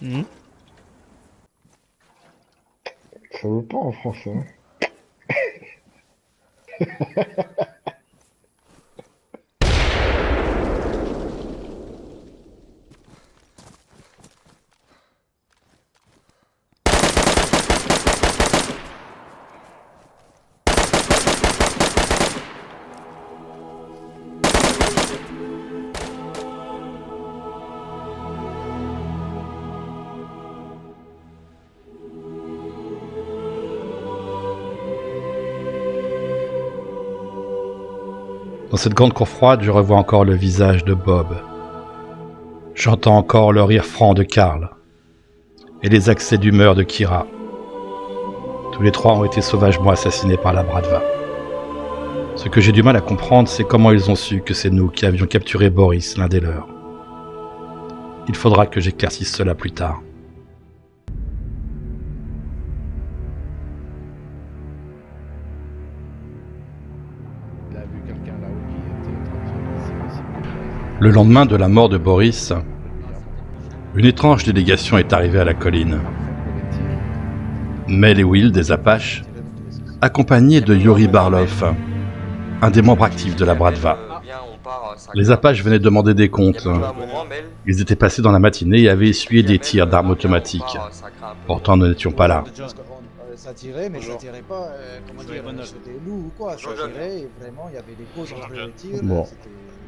Hmm. Ça veut pas en français. Hein. Dans cette grande cour froide, je revois encore le visage de Bob. J'entends encore le rire franc de Karl et les accès d'humeur de Kira. Tous les trois ont été sauvagement assassinés par la Bratva. Ce que j'ai du mal à comprendre, c'est comment ils ont su que c'est nous qui avions capturé Boris, l'un des leurs. Il faudra que j'éclaircisse cela plus tard. Il a vu quelqu'un là-haut qui était en train de se passer. Le lendemain de la mort de Boris, une étrange délégation est arrivée à la colline. Mel et Will des Apaches, accompagnés de Yuri Barlov, un des membres actifs de la Bratva. Les Apaches venaient demander des comptes. Ils étaient passés dans la matinée et avaient essuyé des tirs d'armes automatiques. Pourtant, nous n'étions pas là. Ça tirait, mais ça tirait pas, comment dire, sur des loups ou quoi. Ça tirait et vraiment, il y avait des pauses entre les tirs. Bon.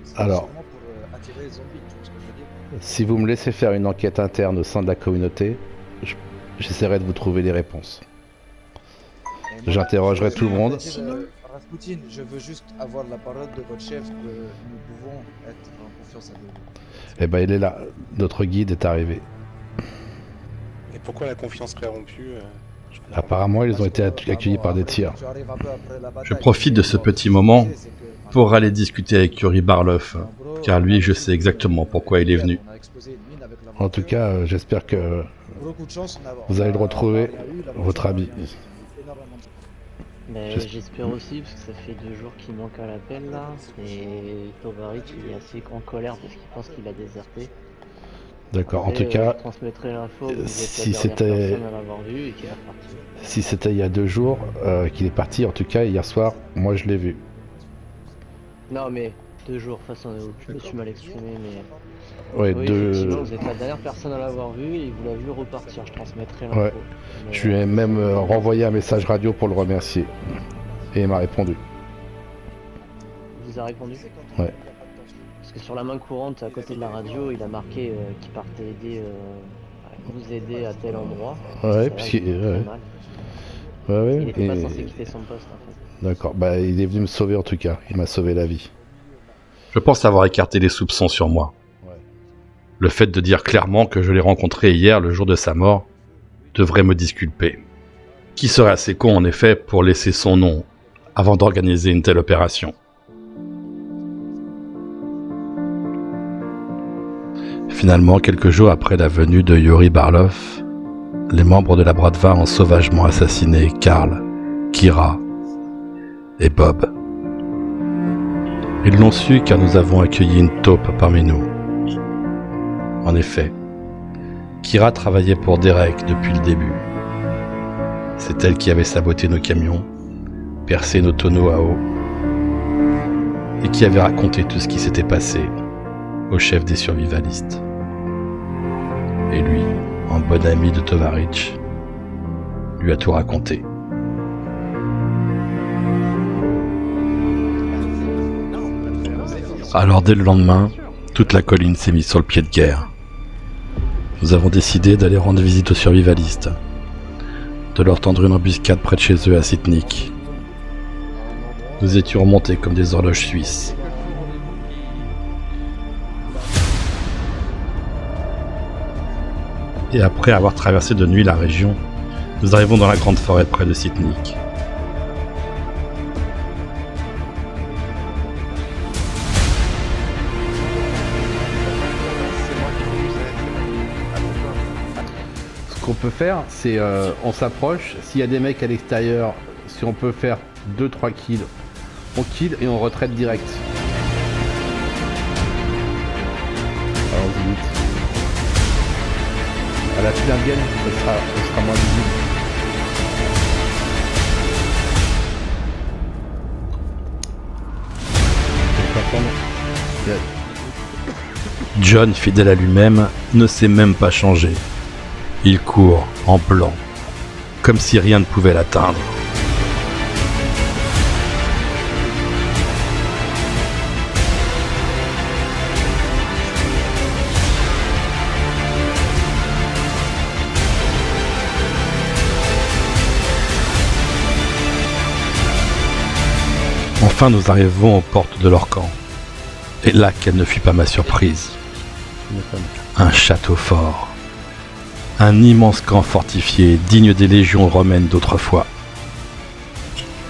C'était Alors. sûrement pour attirer les zombies, tu vois ce que je veux dire. Si vous me laissez faire une enquête interne au sein de la communauté, j'essaierai de vous trouver les réponses. Et moi, J'interrogerai tout le monde. Rasputin, je veux juste avoir la parole de votre chef que nous pouvons être en confiance avec vous. Eh ben, il est là. Notre guide est arrivé. Et pourquoi la confiance serait rompue je comprends Apparemment, ils ont été accueillis par des tirs. Je profite de ce petit moment pour aller discuter avec Yuri Barlov, car lui, je sais exactement pourquoi il est venu. En tout cas, j'espère que vous allez le retrouver, votre ami. Mais j'espère aussi, parce que ça fait 2 jours qu'il manque à l'appel là, et Tovarit il est assez en colère parce qu'il pense qu'il a déserté. D'accord. En Après, tout cas, je transmettrai l'info que vous êtes si la dernière c'était- personne à l'avoir vu et qu'il est reparti. si c'était il y a 2 jours qu'il est parti, en tout cas, hier soir, moi je l'ai vu. Non mais 2 jours, de toute façon, je me suis mal exprimé, mais Ouais, oui, deux... effectivement, vous êtes la dernière personne à l'avoir vu et vous l'avez vu repartir, je transmettrai l'info. Ouais. Mais, Je lui ai même renvoyé un message radio pour le remercier. Et il m'a répondu. il vous a répondu? Ouais. Parce que sur la main courante, à côté de la radio, il a marqué qu'il partait aider, vous aider à tel endroit. Ouais, C'est puisqu'il... vrai, il est Ouais, mal. ouais, Il n'était pas et- censé quitter son poste en fait. D'accord, bah il est venu me sauver en tout cas. Il m'a sauvé la vie. Je pense avoir écarté les soupçons sur moi. Ouais. Le fait de dire clairement que je l'ai rencontré hier, le jour de sa mort, devrait me disculper. Qui serait assez con, en effet, pour laisser son nom avant d'organiser une telle opération? Finalement, quelques jours après la venue de Yuri Barlov, les membres de la Bratva ont sauvagement assassiné Karl, Kira et Bob. Ils l'ont su car nous avons accueilli une taupe parmi nous. En effet, Kira travaillait pour Derek depuis le début. C'est elle qui avait saboté nos camions, percé nos tonneaux à eau, et qui avait raconté tout ce qui s'était passé au chef des survivalistes. Et lui, en bon ami de Tovarit, lui a tout raconté. Alors dès le lendemain, toute la colline s'est mise sur le pied de guerre. Nous avons décidé d'aller rendre visite aux survivalistes, de leur tendre une embuscade près de chez eux à Sitnik. Nous étions remontés comme des horloges suisses. Et après avoir traversé de nuit la région, nous arrivons dans la grande forêt près de Sitnik. Ce qu'on peut faire, c'est on s'approche. S'il y a des mecs à l'extérieur, si on peut faire 2-3 kills, on kill et on retraite direct. Allons-y. la file indienne, ce sera moins visible. John, fidèle à lui-même, ne s'est même pas changé. Il court en blanc, comme si rien ne pouvait l'atteindre. Enfin, nous arrivons aux portes de leur camp. Et là, quelle ne fut pas ma surprise. Un château fort. Un immense camp fortifié, digne des légions romaines d'autrefois.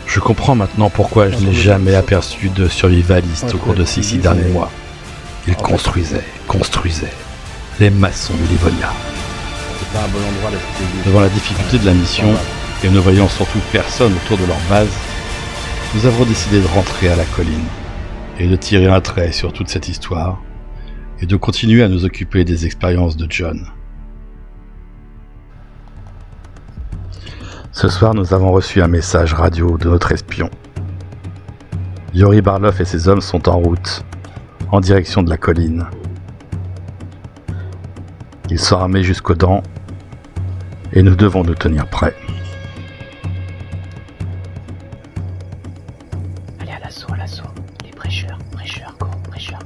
Je comprends maintenant pourquoi je n'ai jamais aperçu de survivalistes au cours de ces 6 derniers mois. Ils construisaient. Les maçons du Livonia. C'est pas un bon endroit là. Devant la difficulté de la mission, et ne voyant surtout personne autour de leur base, nous avons décidé de rentrer à la colline, et de tirer un trait sur toute cette histoire, et de continuer à nous occuper des expériences de John. Ce soir, nous avons reçu un message radio de notre espion. Yori Barloff et ses hommes sont en route, en direction de la colline. Ils sont armés jusqu'aux dents, et nous devons nous tenir prêts. Allez, à l'assaut. Les prêcheurs, go.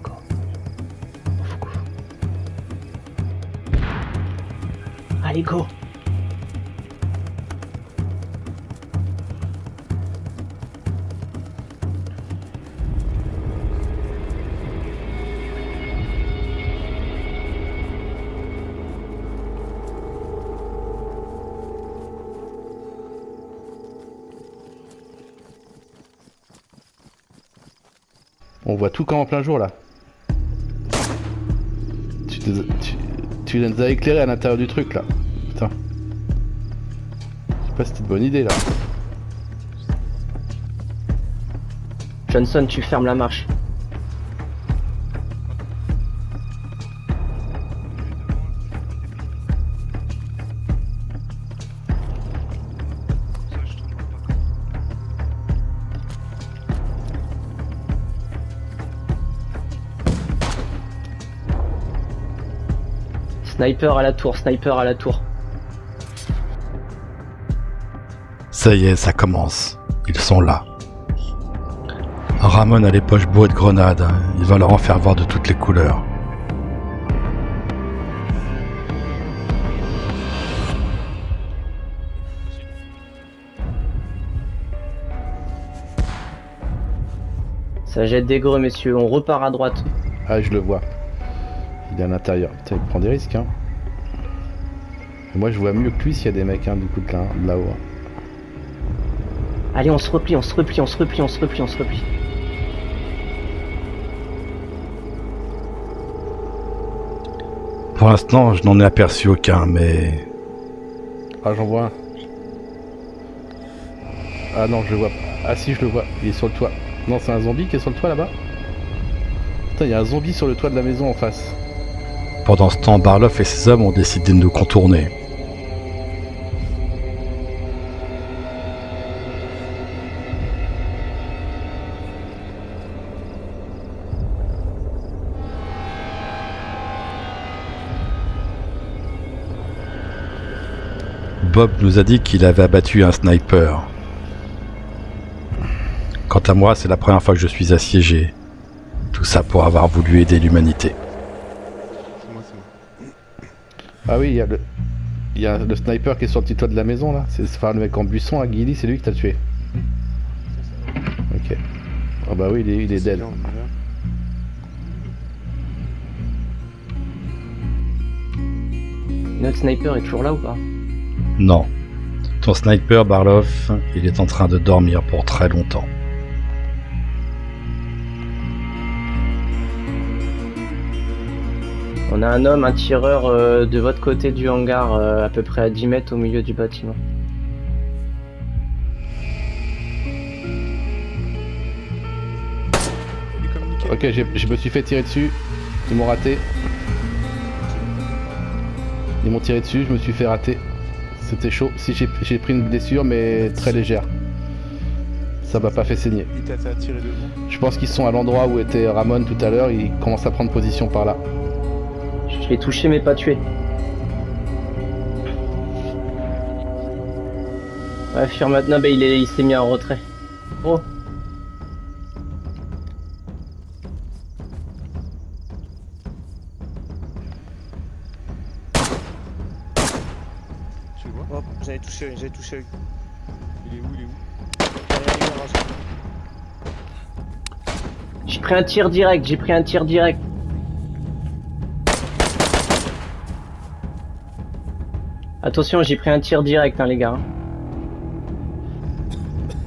Go. Allez, go. On voit tout comme en plein jour là. Tu nous as éclairé à l'intérieur du truc là. Putain. Je sais pas si c'était une bonne idée là. Johnson, tu fermes la marche. Sniper à la tour. Ça y est, ça commence. Ils sont là. Ramon a les poches bourrées de grenades. Il va leur en faire voir de toutes les couleurs. Ça jette des greux, messieurs. On repart à droite. Ah, je le vois. Il est à l'intérieur. Putain, il prend des risques, hein. Et moi, je vois mieux que lui s'il y a des mecs, hein, du coup, de là-haut. Allez, on se replie. Pour l'instant, je n'en ai aperçu aucun, mais... Ah, j'en vois un. Ah non, je le vois pas. Ah si, je le vois. Il est sur le toit. Non, c'est un zombie qui est sur le toit là-bas. Putain, il y a un zombie sur le toit de la maison en face. Pendant ce temps, Barloff et ses hommes ont décidé de nous contourner. Bob nous a dit qu'il avait abattu un sniper. Quant à moi, c'est la première fois que je suis assiégé. Tout ça pour avoir voulu aider l'humanité. C'est moi. Ah oui, il y a le sniper qui est sur le petit toit de la maison là. C'est le mec en buisson à Guilly, c'est lui qui t'a tué. Ok. Ah bah oui, il est dead. Notre sniper est toujours là ou pas? Non. Ton sniper, Barloff, il est en train de dormir pour très longtemps. On a un homme, un tireur de votre côté du hangar, à peu près à 10 mètres au milieu du bâtiment. Ok, je me suis fait tirer dessus. Ils m'ont raté. Ils m'ont tiré dessus, je me suis fait rater. C'était chaud. Si j'ai pris une blessure, mais très légère. Ça m'a pas fait saigner. Il t'a tiré de vous. Je pense qu'ils sont à l'endroit où était Ramon tout à l'heure. Ils commencent à prendre position par là. Je l'ai touché mais pas tué. Ouais, Fear maintenant, bah, il s'est mis en retrait. Oh. Tu le vois? Hop, j'avais touché un. Il est où? Il est où? Derrière les garages. J'ai pris un tir direct, Attention, j'ai pris un tir direct, hein, les gars.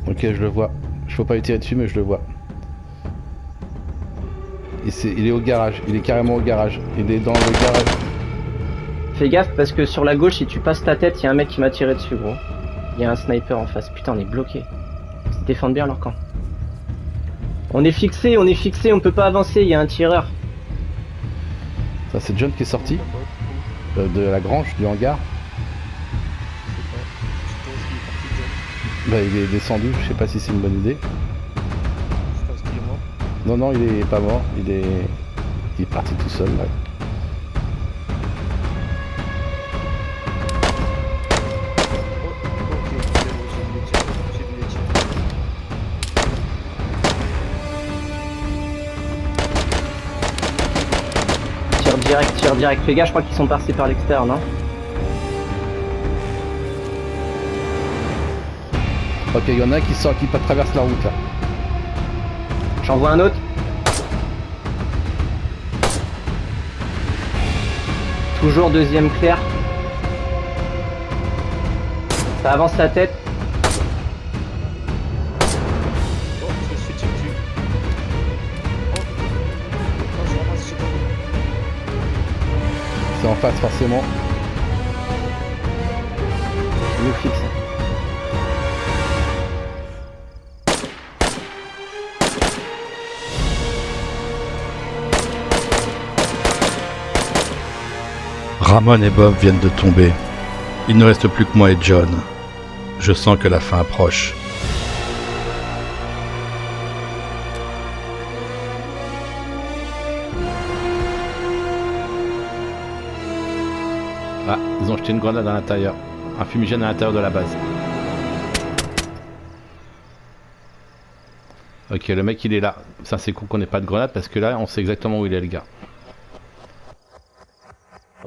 Ok, je le vois. Je peux pas lui tirer dessus, mais je le vois. Il est au garage. Il est carrément au garage. Il est dans le garage. Fais gaffe parce que sur la gauche, si tu passes ta tête, il y a un mec qui m'a tiré dessus, gros. Il y a un sniper en face. Putain, on est bloqué. Ils se défendent bien leur camp. On est fixé, on peut pas avancer, il y a un tireur. Ça, c'est John qui est sorti de la grange, du hangar. Bah, il est descendu, je sais pas si c'est une bonne idée. Je pense qu'il est mort. Non, non, il est pas mort, il est parti tout seul là. Ok, j'ai vu les tirs. Tir direct. Fais gaffe, je crois qu'ils sont passés par l'extérieur, non? Ok, il y en a un qui traverse la route là. J'en vois un autre. Toujours deuxième clair. Ça avance la tête. Oh, je me suis tiré dessus. Oh, non, je ramasse, je sais pas comment. C'est en face forcément. Il nous fixe. Ramon et Bob viennent de tomber. Il ne reste plus que moi et John. Je sens que la fin approche. Ah, ils ont jeté une grenade à l'intérieur. Un fumigène à l'intérieur de la base. Ok, le mec il est là. Ça c'est cool qu'on ait pas de grenade parce que là on sait exactement où il est le gars.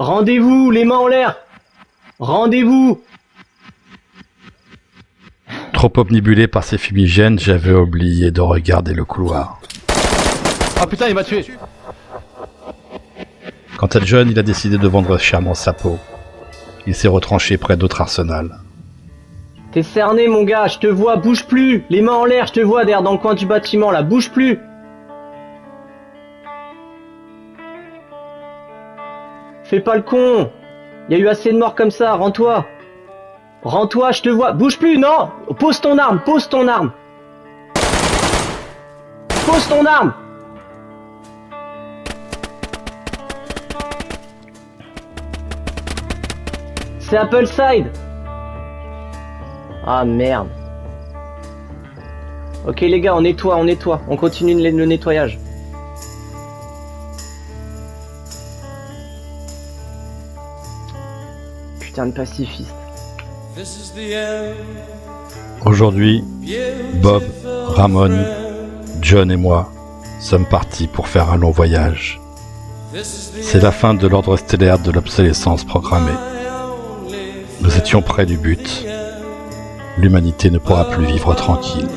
Rendez-vous, les mains en l'air. Rendez-vous. Trop omnibulé par ces fumigènes, j'avais oublié de regarder le couloir. Ah putain, il m'a tué. Quant à John, il a décidé de vendre chèrement sa peau. Il s'est retranché près d'autres arsenals. T'es cerné, mon gars, je te vois, bouge plus. Les mains en l'air, je te vois derrière dans le coin du bâtiment, là, bouge plus. Fais pas le con. Il y a eu assez de morts comme ça, rends-toi. Rends-toi, je te vois. Bouge plus, non. Pose ton arme, pose ton arme. Pose ton arme. C'est Appleside. Ah merde. Ok les gars, on nettoie. On continue le nettoyage. Putain de pacifiste. Aujourd'hui, Bob, Ramon, John et moi sommes partis pour faire un long voyage. C'est la fin de l'ordre stellaire de l'obsolescence programmée. Nous étions près du but. L'humanité ne pourra plus vivre tranquille.